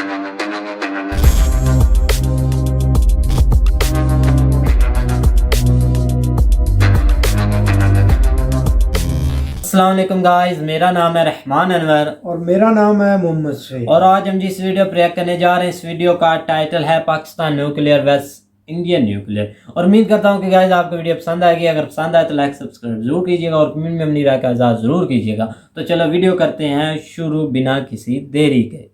अस्सलाम वालेकुम गाइस, मेरा नाम है रहमान अनवर और मेरा नाम है मोहम्मद शहीद। और आज हम जिस वीडियो पर रिएक्ट करने जा रहे हैं, इस वीडियो का टाइटल है Pakistan nuclear versus Indian nuclear. और उम्मीद करता हूं कि गाइस आपको वीडियो पसंद आएगी। अगर पसंद आए तो लाइक सब्सक्राइब जरूर कीजिएगा और कमेंट में अपनी राय का इज़हार जरूर कीजिएगा। तो चलो वीडियो करते हैं शुरू बिना किसी देरी के।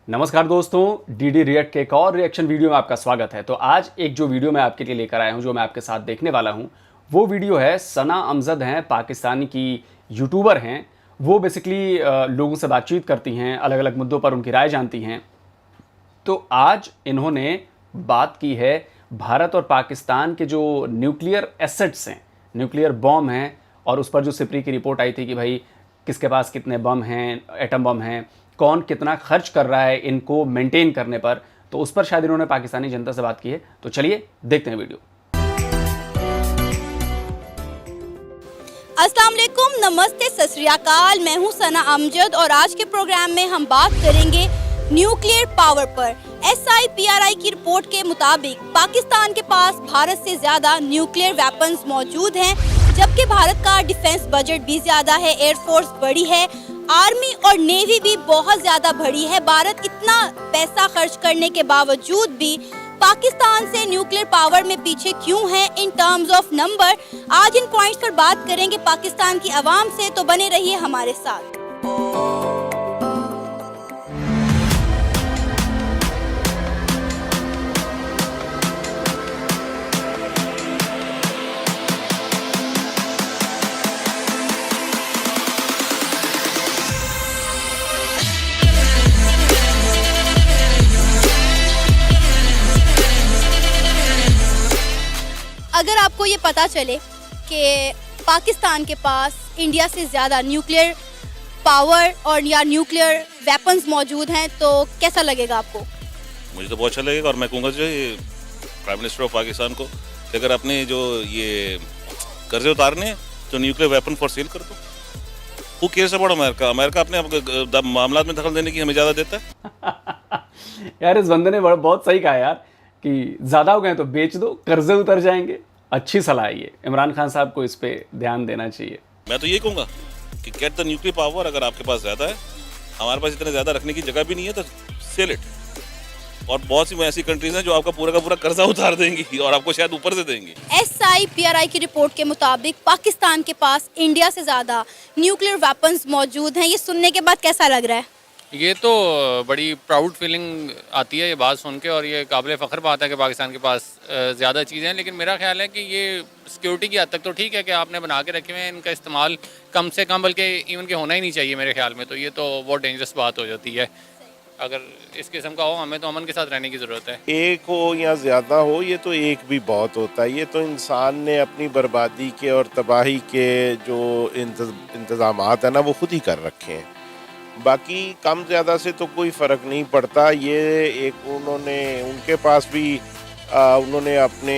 नमस्कार दोस्तों, डीडी रिएक्ट के एक और रिएक्शन वीडियो में आपका स्वागत है। तो आज एक जो वीडियो मैं आपके लिए लेकर आया हूं, जो मैं आपके साथ देखने वाला हूं, वो वीडियो है सना अमजद हैं, पाकिस्तानी की यूट्यूबर हैं। वो बेसिकली लोगों से बातचीत करती हैं, अलग अलग मुद्दों पर उनकी राय जानती हैं। तो आज इन्होंने बात की है भारत और पाकिस्तान के जो न्यूक्लियर एसेट्स हैं, न्यूक्लियर बम हैं, और उस पर जो सिपरी की रिपोर्ट आई थी कि भाई किसके पास कितने बम हैं, एटम बम हैं, कौन कितना खर्च कर रहा है इनको मेंटेन करने पर। तो उस पर शायद इन्होंने पाकिस्तानी जनता से बात की है। तो चलिए देखते हैं वीडियो। अस्सलाम वालेकुम, नमस्ते, सत श्री अकाल। मैं हूं सना अमजद और आज के प्रोग्राम में हम बात करेंगे न्यूक्लियर पावर पर। SIPRI की रिपोर्ट के मुताबिक पाकिस्तान के पास भारत से ज्यादा न्यूक्लियर वेपन्स मौजूद हैं, जबकि भारत का डिफेंस बजट भी ज्यादा है, एयरफोर्स बड़ी है, आर्मी और नेवी भी बहुत ज्यादा बड़ी है। भारत इतना पैसा खर्च करने के बावजूद भी पाकिस्तान से न्यूक्लियर पावर में पीछे क्यों है इन टर्म्स ऑफ नंबर। आज इन पॉइंट्स पर बात करेंगे पाकिस्तान की आवाम से, तो बने रहिए हमारे साथ। अगर आपको ये पता चले कि पाकिस्तान के पास इंडिया से ज़्यादा न्यूक्लियर पावर और या न्यूक्लियर वेपन्स मौजूद हैं, तो कैसा लगेगा आपको? मुझे तो बहुत अच्छा लगेगा और मैं कहूँगा जो ये प्राइम मिनिस्टर ऑफ पाकिस्तान को कि अगर आपने जो ये कर्जे उतारने हैं तो न्यूक्लियर वेपन फॉर सेल कर दो। वो केस अबाउट अमेरिका, अमेरिका अपने मामला में दखल देने की हमें ज़्यादा देता है। यार इस बंदे ने बहुत सही कहा यार कि ज़्यादा हो गए तो बेच दो, कर्जे उतर जाएंगे। अच्छी सलाह है ये। इमरान खान साहब को इस पे ध्यान देना चाहिए। मैं तो ये कहूँगा कि गेट द न्यूक्लियर पावर। अगर आपके पास ज़्यादा है, हमारे पास इतना ज़्यादा रखने की जगह भी नहीं है, तो सेल इट। और बहुत सी ऐसी कंट्रीज हैं जो आपका पूरा का पूरा कर्जा उतार देंगी और आपको शायद ऊपर से देंगी। SIPRI की रिपोर्ट के मुताबिक पाकिस्तान के पास इंडिया से ज़्यादा न्यूक्लियर वेपन्स मौजूद हैं। ये सुनने के बाद कैसा लग रहा है? ये तो बड़ी प्राउड फीलिंग आती है ये बात सुन के, और ये काबिल फ़ख्र बात है कि पाकिस्तान के पास ज़्यादा चीज़ें हैं। लेकिन मेरा ख्याल है कि ये सिक्योरिटी की हद तक तो ठीक है कि आपने बना के रखे हुए हैं, इनका इस्तेमाल कम से कम बल्कि इवन के होना ही नहीं चाहिए मेरे ख्याल में। तो ये तो बहुत डेंजरस बात हो जाती है। अगर इस किस्म का हो, हमें तो अमन के साथ रहने की ज़रूरत है। एक हो या ज़्यादा हो, ये तो एक भी बहुत होता है। ये तो इंसान ने अपनी बर्बादी के और तबाही के जो इंतज़ामात है ना, वो खुद ही कर रखे हैं। बाकी कम ज़्यादा से तो कोई फ़र्क नहीं पड़ता। ये एक उनके पास भी उन्होंने अपने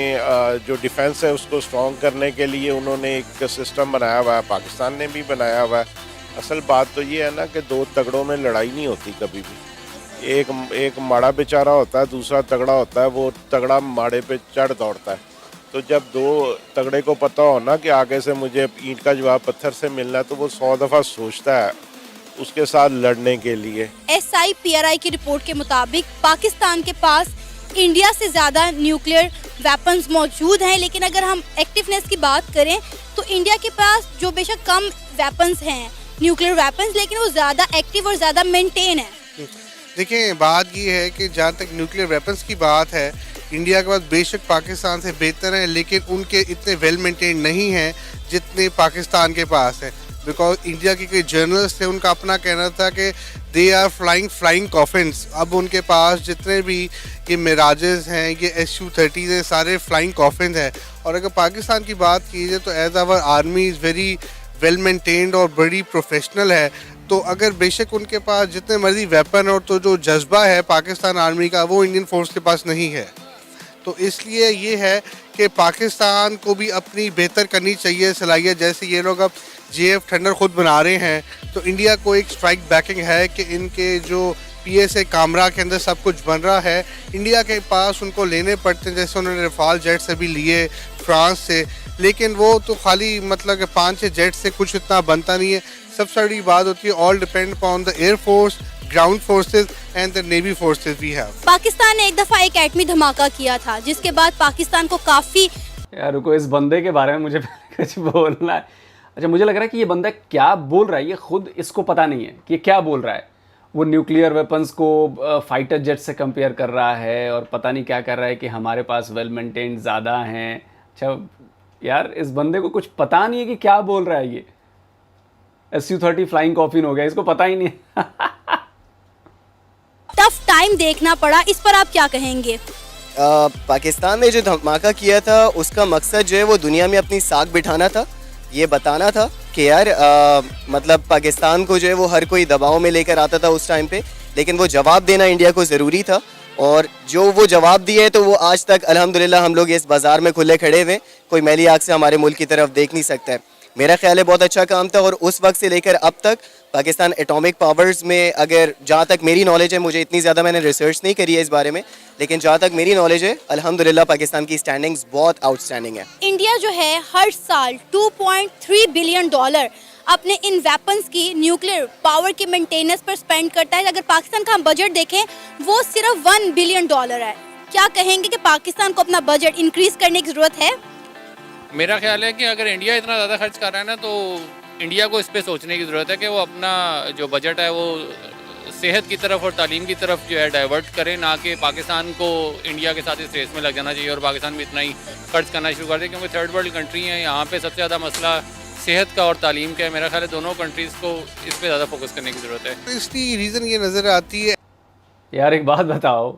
जो डिफेंस है उसको स्ट्रॉन्ग करने के लिए उन्होंने एक सिस्टम बनाया हुआ है, पाकिस्तान ने भी बनाया हुआ है। असल बात तो ये है ना कि दो तगड़ों में लड़ाई नहीं होती कभी भी। एक माड़ा बेचारा होता है, दूसरा तगड़ा होता है। वो तगड़ा माड़े पे चढ़ दौड़ता है। तो जब दो तगड़े को पता हो ना कि आगे से मुझे ईंट का जवाब पत्थर से मिलना है, तो वो 100 दफ़ा सोचता है उसके साथ लड़ने के लिए। SIPRI की रिपोर्ट के मुताबिक पाकिस्तान के पास इंडिया से ज़्यादा न्यूक्लियर वेपन्स मौजूद हैं, लेकिन अगर हम एक्टिवनेस की बात करें तो इंडिया के पास जो बेशक कम वेपन्स हैं, न्यूक्लियर वेपन्स, लेकिन वो ज़्यादा एक्टिव और ज़्यादा मेंटेन है। देखिए, बात ये है कि जहाँ तक न्यूक्लियर वेपन्स की बात है, इंडिया के पास बेशक पाकिस्तान से बेहतर है, लेकिन उनके इतने वेल मेंटेन नहीं हैं जितने पाकिस्तान के पास है। बिकॉज इंडिया के कई जर्नलिस्ट थे, उनका अपना कहना था कि दे आर फ्लाइंग कॉफिन्स। अब उनके पास जितने भी ये मिराजेस हैं, ये SU-30 हैं, सारे फ्लाइंग कॉफिन्स हैं। और अगर पाकिस्तान की बात की जाए तो as our army is very well maintained और बड़ी प्रोफेशनल है। तो अगर बेशक उनके पास जितने मर्जी वेपन और तो जो जज्बा है पाकिस्तान आर्मी का, वो इंडियन फोर्स के पास नहीं है। तो इसलिए ये है कि पाकिस्तान को भी अपनी बेहतर करनी चाहिए सलाहियत। जैसे ये लोग अब JF थंडर खुद बना रहे हैं, तो इंडिया को एक स्ट्राइक बैकिंग है कि इनके जो PSA कामरा के अंदर सब कुछ बन रहा है। इंडिया के पास उनको लेने पड़ते हैं, जैसे उन्होंने रफाल जेट्स अभी लिए फ्रांस से, लेकिन वो तो खाली मतलब कि 5-6 जेट से कुछ इतना बनता नहीं है। सबसे बड़ी बात होती है all depend upon the air force, ground forces and the navy forces we have. Pakistan ने एक दफा एक एटमी धमाका किया था, जिसके बाद पाकिस्तान को काफी यार रुको, इस बंदे के बारे में मुझे कुछ बोलना है। अच्छा, मुझे लग रहा है कि ये बंदा क्या बोल रहा है, ये खुद इसको पता नहीं है कि ये क्या बोल रहा है। वो न्यूक्लियर वेपन्स को फाइटर जेट से कंपेयर कर रहा है और पता नहीं क्या कर रहा है कि हमारे पास वेल मेंटेन्ड ज़्यादा हैं। अच्छा यार, इस बंदे को कुछ पता नहीं है कि क्या बोल रहा है। ये Su-30 फ्लाइंग कॉफिन हो गया, इसको पता ही नहीं है। टफ टाइम देखना पड़ा, इस पर आप क्या कहेंगे? पाकिस्तान ने जो धमाका किया था उसका मकसद जो है वो दुनिया में अपनी साख बिठाना था, ये बताना था कि यार मतलब पाकिस्तान को जो है वो हर कोई दबाव में लेकर आता था उस टाइम पे, लेकिन वो जवाब देना इंडिया को ज़रूरी था। और जो वो जवाब दिए है तो वो आज तक अल्हम्दुलिल्लाह हम लोग इस बाज़ार में खुले खड़े हुए, कोई मैली आँख से हमारे मुल्क की तरफ देख नहीं सकता है। मेरा ख्याल है बहुत अच्छा काम था। और उस वक्त से लेकर अब तक पाकिस्तान एटॉमिक पावर्स में, अगर जहाँ तक मेरी नॉलेज है, मुझे इतनी ज़्यादा मैंने रिसर्च नहीं करी है इस बारे में, लेकिन जहाँ तक मेरी नॉलेज है अल्हम्दुलिल्लाह पाकिस्तान की स्टैंडिंग्स बहुत आउटस्टैंडिंग है। इंडिया जो है हर साल $2.3 बिलियन अपने इन वेपन्स की न्यूक्लियर पावर की मेंटेनेंस पर स्पेंड करता है। अगर पाकिस्तान का हम बजट देखें वो सिर्फ $1 बिलियन है। क्या कहेंगे कि पाकिस्तान को अपना बजट इंक्रीज करने की ज़रूरत है? मेरा ख्याल है कि अगर इंडिया इतना ज़्यादा खर्च कर रहा है ना, तो इंडिया को इस पे सोचने की ज़रूरत है कि वो अपना जो बजट है वो सेहत की तरफ और तालीम की तरफ जो है डाइवर्ट करें, ना कि पाकिस्तान को इंडिया के साथ इस रेस में लग जाना चाहिए और पाकिस्तान भी इतना ही खर्च करना शुरू कर दे, क्योंकि थर्ड वर्ल्ड कंट्री है, यहाँ पे सबसे ज़्यादा मसला सेहत का और तालीम का है। मेरा ख्याल है दोनों कंट्रीज़ को इस पर ज़्यादा फोकस करने की ज़रूरत है। तो इसकी रीज़न ये नज़र आती है। यार एक बात बताओ,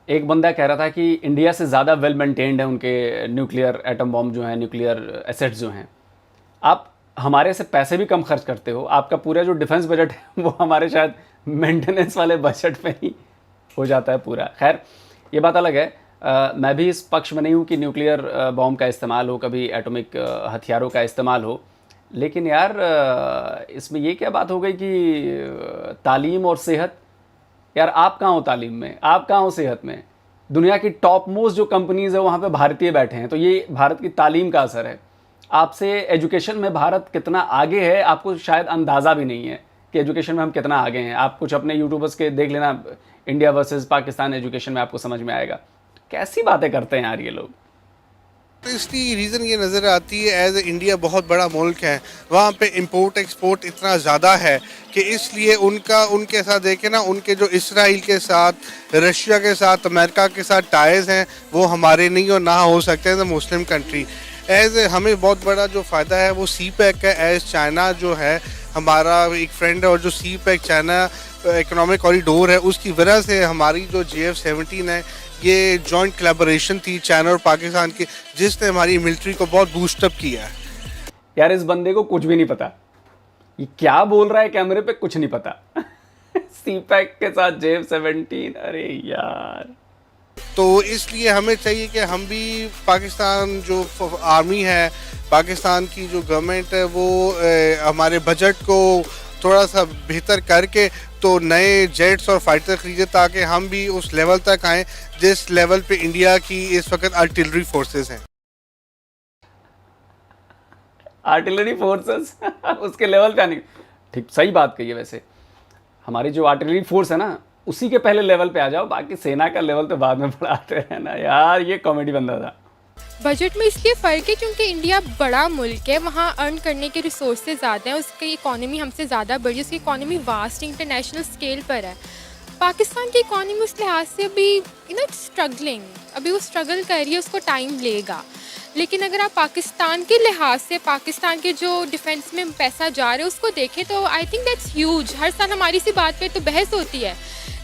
एक बंदा कह रहा था कि इंडिया से ज़्यादा वेल मेंटेन्ड है उनके न्यूक्लियर एटम बॉम्ब जो हैं, न्यूक्लियर एसेट्स जो हैं। आप हमारे से पैसे भी कम खर्च करते हो, आपका पूरा जो डिफेंस बजट है वो हमारे शायद मेंटेनेंस वाले बजट में ही हो जाता है पूरा। खैर ये बात अलग है। मैं भी इस पक्ष में नहीं हूँ कि न्यूक्लियर बॉम्ब का इस्तेमाल हो, कभी एटॉमिक हथियारों का इस्तेमाल हो, लेकिन यार इसमें ये क्या बात हो गई कि तालीम और सेहत। यार आप कहाँ हो तालीम में, आप कहाँ हो सेहत में? दुनिया की टॉप मोस्ट जो कंपनीज़ है वहाँ पे भारतीय बैठे हैं, तो ये भारत की तालीम का असर है। आपसे एजुकेशन में भारत कितना आगे है आपको शायद अंदाज़ा भी नहीं है कि एजुकेशन में हम कितना आगे हैं। आप कुछ अपने यूट्यूबर्स के देख लेना, इंडिया वर्सेस पाकिस्तान एजुकेशन में, आपको समझ में आएगा। कैसी बातें करते हैं यार ये लोग। तो इसकी रीज़न ये नज़र आती है एज इंडिया बहुत बड़ा मुल्क है, वहाँ पे इंपोर्ट एक्सपोर्ट इतना ज़्यादा है कि इसलिए उनके साथ देखें ना, उनके जो इसराइल के साथ, रशिया के साथ, अमेरिका के साथ टाइज हैं वो हमारे नहीं और ना हो सकते हैं मुस्लिम कंट्री। एज हमें बहुत बड़ा जो फ़ायदा है वो CPEC का, एज चाइना जो है हमारा एक फ्रेंड है और जो CPEC चाइना इकोनॉमिक कॉरिडोर है उसकी वजह से हमारी जो JF-17 है ये जॉइंट कोलैबोरेशन थी चाइना और पाकिस्तान की, जिसने हमारी मिलिट्री को बहुत बूस्टअप किया है। यार इस बंदे को कुछ भी नहीं पता, ये क्या बोल रहा है कैमरे पे कुछ नहीं पता। CPEC के साथ JF-17, अरे यार। तो इसलिए हमें चाहिए कि हम भी पाकिस्तान जो आर्मी है, पाकिस्तान की जो गवर्नमेंट है वो हमारे बजट को थोड़ा सा बेहतर करके तो नए जेट्स और फाइटर खरीदे, ताकि हम भी उस लेवल तक आएँ जिस लेवल पे इंडिया की इस वक्त आर्टिलरी फोर्सेस हैं। आर्टिलरी फोर्सेस उसके लेवल पे आने, ठीक सही बात कही है। वैसे हमारी जो आर्टिलरी फोर्स है ना उसी के पहले लेवल पे आ जाओ, बाकी सेना का लेवल तो बाद में बढ़ाते रहना। यार ये कॉमेडी बंदा था। बजट में इसलिए फ़र्क है क्योंकि इंडिया बड़ा मुल्क है, वहाँ अर्न करने के रिसोर्सेज ज़्यादा हैं, उसकी इकॉनमी हमसे ज़्यादा बड़ी, उसकी इकॉनमी वास्ट इंटरनेशनल स्केल पर है। पाकिस्तान की इकॉनमी उस लिहाज से अभी स्ट्रगलिंग, अभी वो स्ट्रगल कर रही है, उसको टाइम लेगा। लेकिन अगर आप पाकिस्तान के लिहाज से पाकिस्तान के जो डिफेंस में पैसा जा रहा है उसको देखें तो आई थिंक दैट्स ह्यूज। हर साल हमारी सी बात पे तो बहस होती है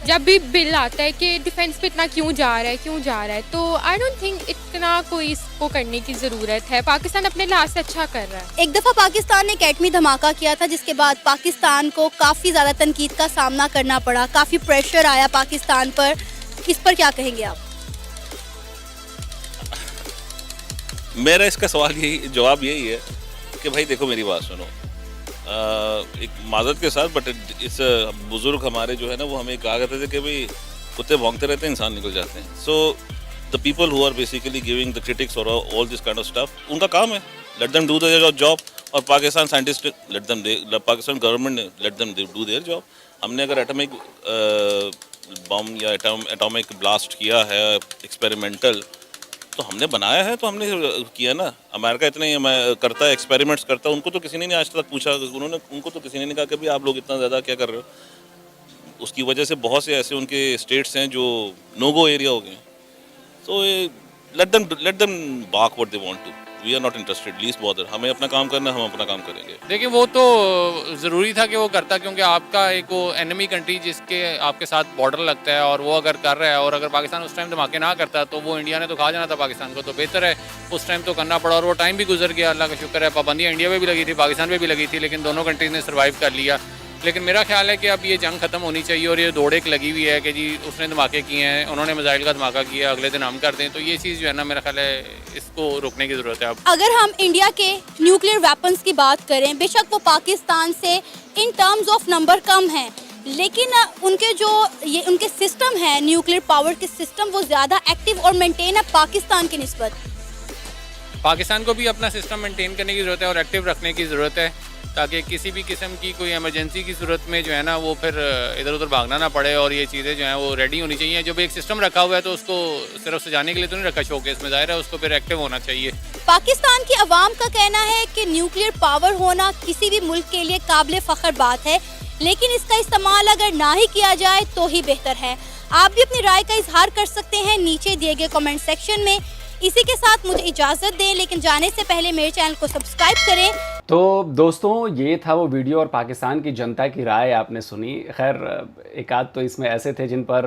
जब भी बिल आता है कि डिफेंस पे इतना क्यों जा रहा है, तो आई डोंट थिंक इतना कोई इसको करने की ज़रूरत है। पाकिस्तान अपने लिहाज से अच्छा कर रहा है। एक दफ़ा पाकिस्तान ने एक एटमी धमाका किया था, जिसके बाद पाकिस्तान को काफ़ी ज़्यादा तनकीद का सामना करना पड़ा, काफ़ी प्रेशर आया पाकिस्तान पर। इस पर क्या कहेंगे आप? मेरा इसका जवाब यही है कि भाई देखो मेरी बात सुनो, एक माजरत के साथ, बट इस बुजुर्ग हमारे जो है ना वो हमें कहा करते थे कि भाई कुत्ते भौंकते रहते हैं, इंसान निकल जाते हैं. So the people who are basically giving the critics और all this kind of stuff, उनका काम है, let them do their job. और Pakistan scientist Pakistan government let them do their job. हमने अगर एटॉमिक बम या एटॉमिक ब्लास्ट किया है एक्सपेरिमेंटल, तो हमने बनाया है, तो हमने किया ना. अमेरिका इतने करता है, एक्सपेरिमेंट्स करता है, उनको तो किसी ने नहीं आज तक पूछा, उनको तो किसी ने नहीं कहा कि भाई आप लोग इतना ज़्यादा क्या कर रहे हो. उसकी वजह से बहुत से ऐसे उनके स्टेट्स हैं जो नो गो एरिया हो गए. So let them bark what they want to. We are not interested, least bother. हमें अपना काम करना है, हम अपना काम करेंगे. देखिए वो तो ज़रूरी था कि वो करता, क्योंकि आपका एक वो एनिमी कंट्री जिसके आपके साथ बॉर्डर लगता है और वो अगर कर रहा है, और अगर पाकिस्तान उस टाइम धमाके ना करता तो वो इंडिया ने तो खा जाना था पाकिस्तान को. तो बेहतर है उस टाइम तो करना पड़ा, और वो टाइम भी गुजर गया, अल्लाह का शुक्र है. पाबंदियाँ इंडिया में भी लगी थी, पाकिस्तान में भी लगी थी, लेकिन दोनों कंट्रीज़ ने सर्वाइव कर लिया. लेकिन मेरा ख्याल है कि अब ये जंग ख़त्म होनी चाहिए, और ये दौड़ एक लगी हुई है कि जी उसने धमाके किए हैं, उन्होंने मिसाइल का धमाका किया, अगले दिन हम कर दें. तो ये चीज़ जो है ना, मेरा ख्याल है इसको रोकने की ज़रूरत है. अब अगर हम इंडिया के न्यूक्लियर वेपन्स की बात करें, बेशक वो पाकिस्तान से इन टर्म्स ऑफ नंबर कम हैं, लेकिन उनके जो ये उनके सिस्टम है, न्यूक्लियर पावर के सिस्टम, वो ज़्यादा एक्टिव और मेंटेन है पाकिस्तान की निस्बत. पाकिस्तान को भी अपना सिस्टम मेंटेन करने की ज़रूरत है और एक्टिव रखने की ज़रूरत है, ताकि किसी भी किस्म की कोई इमरजेंसी की सूरत में जो है ना वो फिर इधर उधर भागना ना पड़े, और ये चीज़ें जो हैं वो रेडी होनी चाहिए. जब एक सिस्टम रखा हुआ है तो उसको सिर्फ सजाने के लिए तो नहीं रखा शोकेस में, ज़ाहिर है उसको फिर एक्टिव होना चाहिए. पाकिस्तान की आवाम का कहना है कि न्यूक्लियर पावर होना किसी भी मुल्क के लिए काबिल फ़ख्र बात है, लेकिन इसका इस्तेमाल अगर ना ही किया जाए तो ही बेहतर है. आप भी अपनी राय का इजहार कर सकते हैं नीचे दिए गए कमेंट सेक्शन में. इसी के साथ मुझे इजाज़त दें, लेकिन जाने से पहले मेरे चैनल को सब्सक्राइब करें. तो दोस्तों ये था वो वीडियो और पाकिस्तान की जनता की राय आपने सुनी. खैर एक आध तो इसमें ऐसे थे जिन पर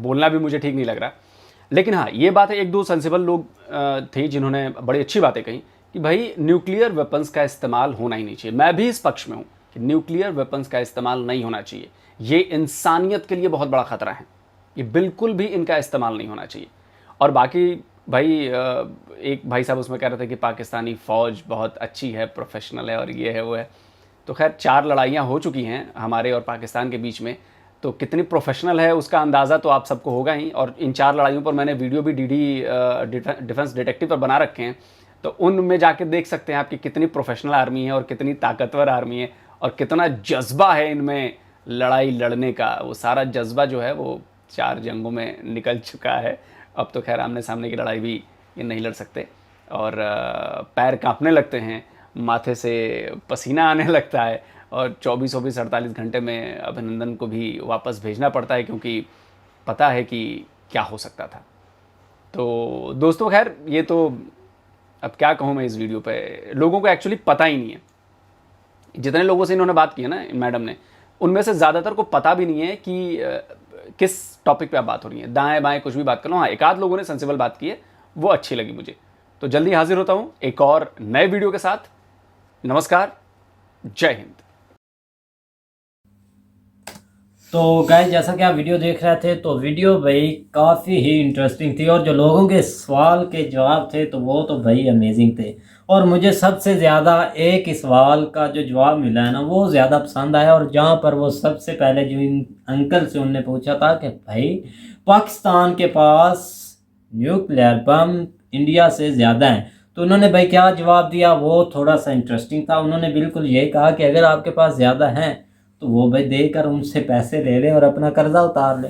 बोलना भी मुझे ठीक नहीं लग रहा, लेकिन हाँ ये बात है, एक दो सेंसिबल लोग थे जिन्होंने बड़ी अच्छी बातें कही कि भाई न्यूक्लियर वेपन्स का इस्तेमाल होना ही नहीं चाहिए. मैं भी इस पक्ष में हूँ कि न्यूक्लियर वेपन्स का इस्तेमाल नहीं होना चाहिए. ये इंसानियत के लिए बहुत बड़ा ख़तरा है, ये बिल्कुल भी इनका इस्तेमाल नहीं होना चाहिए. और बाकी भाई एक भाई साहब उसमें कह रहे थे कि पाकिस्तानी फ़ौज बहुत अच्छी है, प्रोफेशनल है और ये है वो है. तो खैर 4 लड़ाइयाँ हो चुकी हैं हमारे और पाकिस्तान के बीच में, तो कितनी प्रोफेशनल है उसका अंदाज़ा तो आप सबको होगा ही. और इन 4 लड़ाइयों पर मैंने वीडियो भी डीडी डिफेंस डिटेक्टिव पर बना रखे हैं, तो उनमें जाके देख सकते हैं आपकी कितनी प्रोफेशनल आर्मी है और कितनी ताकतवर आर्मी है और कितना जज्बा है इनमें लड़ाई लड़ने का. वो सारा जज्बा जो है वो 4 जंगों में निकल चुका है. अब तो खैर आमने सामने की लड़ाई भी ये नहीं लड़ सकते, और पैर कांपने लगते हैं, माथे से पसीना आने लगता है, और 24-48 घंटे में अभिनंदन को भी वापस भेजना पड़ता है, क्योंकि पता है कि क्या हो सकता था. तो दोस्तों खैर ये तो अब क्या कहूँ मैं, इस वीडियो पे लोगों को एक्चुअली पता ही नहीं है. जितने लोगों से इन्होंने बात की है ना मैडम ने, उनमें से ज़्यादातर को पता भी नहीं है कि किस टॉपिक पे आप बात हो रही है. दाएं बाएं कुछ भी बात कर लो. हाँ एक आध लोगों ने सेंसिबल बात की है, वो अच्छी लगी मुझे. तो जल्दी हाजिर होता हूँ एक और नए वीडियो के साथ. नमस्कार, जय हिंद. तो गाइस जैसा कि आप वीडियो देख रहे थे, तो वीडियो भाई काफ़ी ही इंटरेस्टिंग थी, और जो लोगों के सवाल के जवाब थे तो वो तो भाई अमेजिंग थे. और मुझे सबसे ज़्यादा एक सवाल का जो जवाब मिला है ना वो ज़्यादा पसंद आया, और जहाँ पर वो सबसे पहले जो इन अंकल से उनने पूछा था कि भाई पाकिस्तान के पास न्यूक्लियर बम इंडिया से ज़्यादा हैं, तो उन्होंने भाई क्या जवाब दिया वो थोड़ा सा इंटरेस्टिंग था. उन्होंने बिल्कुल ये कहा कि अगर आपके पास ज़्यादा हैं तो वो भाई देकर उनसे पैसे ले लें और अपना कर्जा उतार ले.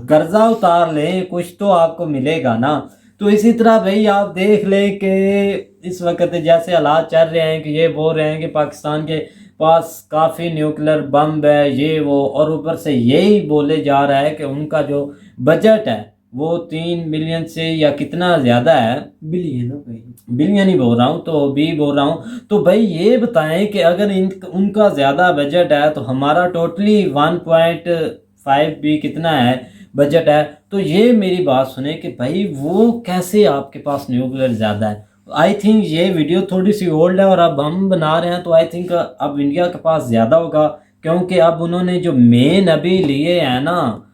कर्जा उतार ले, कुछ तो आपको मिलेगा ना. तो इसी तरह भाई आप देख लें कि इस वक्त जैसे हालात चल रहे हैं कि ये बोल रहे हैं कि पाकिस्तान के पास काफ़ी न्यूक्लियर बम है ये वो, और ऊपर से यही बोले जा रहा है कि उनका जो बजट है वो 3 मिलियन से या कितना ज़्यादा है, बिलियन ही बोल रहा हूँ, तो भी बोल रहा हूँ. तो भाई ये बताएं कि अगर उनका ज़्यादा बजट है तो हमारा टोटली 1.5 भी कितना है बजट है. तो ये मेरी बात सुने कि भाई वो कैसे आपके पास न्यूक्लियर ज़्यादा है. आई थिंक ये वीडियो थोड़ी सी ओल्ड है और अब हम बना रहे हैं, तो आई थिंक अब इंडिया के पास ज़्यादा होगा, क्योंकि अब उन्होंने जो मेन अभी लिए हैं ना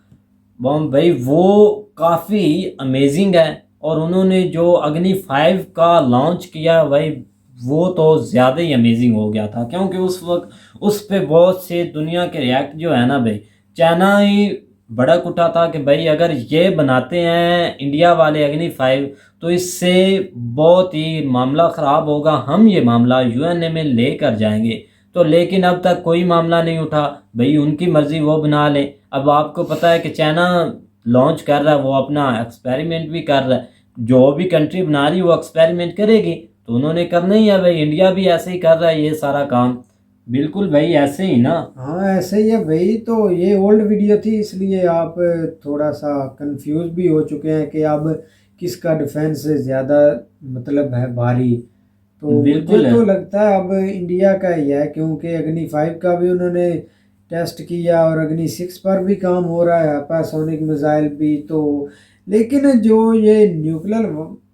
बम भाई वो काफ़ी अमेजिंग है, और उन्होंने जो अग्नि 5 का लॉन्च किया भाई वो तो ज़्यादा ही अमेजिंग हो गया था, क्योंकि उस वक्त उस पे बहुत से दुनिया के रिएक्ट जो है ना भाई, चाइना ही बड़ा कुटा था कि भाई अगर ये बनाते हैं इंडिया वाले अग्नि 5 तो इससे बहुत ही मामला ख़राब होगा, हम ये मामला यूएनए में लेकर जाएंगे। तो लेकिन अब तक कोई मामला नहीं उठा भाई, उनकी मर्ज़ी वो बना लें। अब आपको पता है कि चाइना लॉन्च कर रहा है, वो अपना एक्सपेरिमेंट भी कर रहा है, जो भी कंट्री बना रही है वो एक्सपेरिमेंट करेगी तो उन्होंने करना ही है भाई। इंडिया भी ऐसे ही कर रहा है ये सारा काम, बिल्कुल भाई ऐसे ही ना। हाँ ऐसे ही है भाई। तो ये ओल्ड वीडियो थी इसलिए आप थोड़ा सा कंफ्यूज भी हो चुके हैं कि अब किसका डिफेंस ज़्यादा मतलब है भारी। तो बिल्कुल मुझे है। तो लगता है अब इंडिया का ही है, क्योंकि अग्नि 5 का भी उन्होंने टेस्ट किया और अग्नि 6 पर भी काम हो रहा है, हाइपरसोनिक मिसाइल भी। तो लेकिन जो ये न्यूक्लियर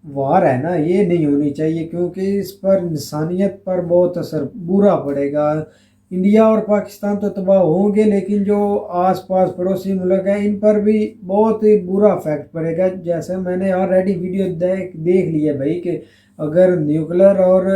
वार है ना, ये नहीं होनी चाहिए, क्योंकि इस पर इंसानियत पर बहुत असर बुरा पड़ेगा। इंडिया और पाकिस्तान तो तबाह होंगे, लेकिन जो आसपास पड़ोसी मुल्क हैं इन पर भी बहुत ही बुरा इफेक्ट पड़ेगा। जैसे मैंने ऑलरेडी वीडियो देख ली है भाई कि अगर न्यूक्लियर और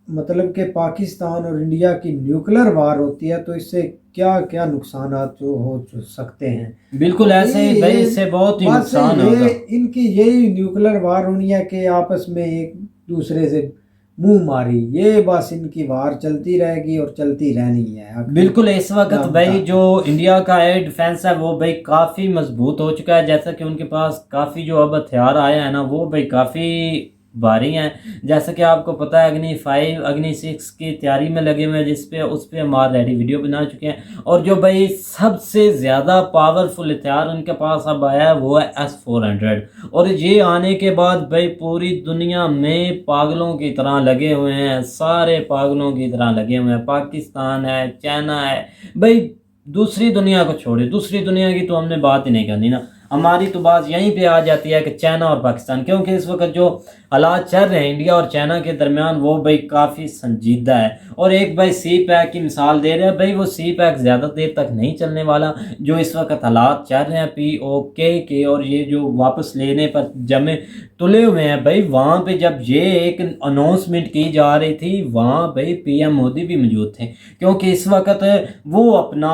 मतलब कि पाकिस्तान और इंडिया की न्यूक्लियर वार होती है तो इससे क्या क्या नुकसान जो हो सकते हैं। बिल्कुल ऐसे ही भाई, इससे बहुत ही बस नुकसान ये होगा। इनकी यही न्यूक्लियर वार होनी है कि आपस में एक दूसरे से मुंह मारी, ये बस इनकी वार चलती रहेगी और चलती रहनी है। बिल्कुल इस वक्त नाम भाई था। जो इंडिया का एयर डिफेंस है वो भाई काफ़ी मजबूत हो चुका है, जैसा कि उनके पास काफ़ी जो अब हथियार आए हैं ना वो भाई काफ़ी भारी हैं। जैसा कि आपको पता है अग्नि 5 अग्नि 6 की तैयारी में लगे हुए हैं, जिस पे उस पर हम ऑलरेडी वीडियो बना चुके हैं। और जो भाई सबसे ज़्यादा पावरफुल हथियार उनके पास अब आया है वो है S-400। और ये आने के बाद भाई पूरी दुनिया में पागलों की तरह लगे हुए हैं, सारे पागलों की तरह लगे हुए हैं। पाकिस्तान है, चाइना है भाई, दूसरी दुनिया को छोड़े, दूसरी दुनिया की तो हमने बात ही नहीं करनी ना। हमारी तो बात यहीं पे आ जाती है कि चाइना और पाकिस्तान, क्योंकि इस वक्त जो हालात चल रहे हैं इंडिया और चाइना के दरमियान वो भाई काफ़ी संजीदा है। और एक भाई सी पैक की मिसाल दे रहे हैं भाई, वो सी पैक ज़्यादा देर तक नहीं चलने वाला। जो इस वक्त हालात चल रहे हैं POK के और ये जो वापस लेने पर जमे तुले हुए हैं भाई, वहाँ पे जब ये एक अनाउंसमेंट की जा रही थी वहाँ भाई PM मोदी भी मौजूद थे, क्योंकि इस वक्त वो अपना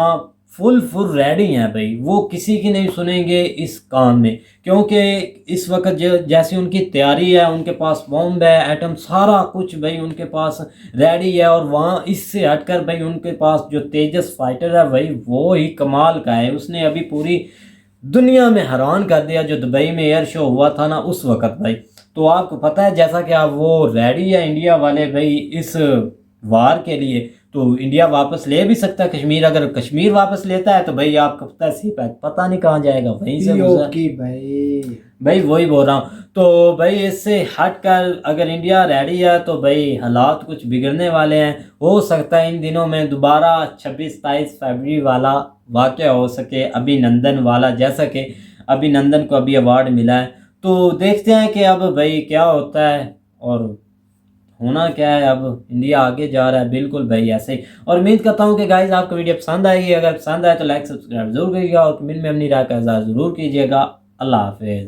फुल रेडी हैं भाई, वो किसी की नहीं सुनेंगे इस काम में। क्योंकि इस वक्त जैसी उनकी तैयारी है, उनके पास बॉम्ब है, एटम सारा कुछ भाई उनके पास रेडी है। और वहाँ इससे हटकर भाई उनके पास जो तेजस फाइटर है भाई वो ही कमाल का है। उसने अभी पूरी दुनिया में हैरान कर दिया जो दुबई में एयर शो हुआ था ना उस वक्त भाई। तो आपको पता है जैसा कि आप वो रेडी है इंडिया वाले भाई इस वार के लिए, तो इंडिया वापस ले भी सकता है कश्मीर। अगर कश्मीर वापस लेता है तो भाई आपको पता है सी पैक पता नहीं कहाँ जाएगा, वहीं से की भाई वही बोल रहा हूँ। तो भाई इससे हट कर अगर इंडिया रेडी है तो भाई हालात कुछ बिगड़ने वाले हैं। हो सकता है इन दिनों में दोबारा 26-27 फरवरी वाला वाक़या हो सके, अभिनंदन वाला, जैसा कि अभिनंदन को अभी अवार्ड मिला है। तो देखते हैं कि अब भाई क्या होता है और होना क्या है। अब इंडिया आगे जा रहा है बिल्कुल भाई ऐसे ही। और उम्मीद करता हूँ कि गाइस आपको वीडियो पसंद आएगी। अगर पसंद आए तो लाइक सब्सक्राइब जरूर करिएगा और कमेंट में अपनी राय का इज़हार ज़रूर कीजिएगा। अल्लाह हाफिज़।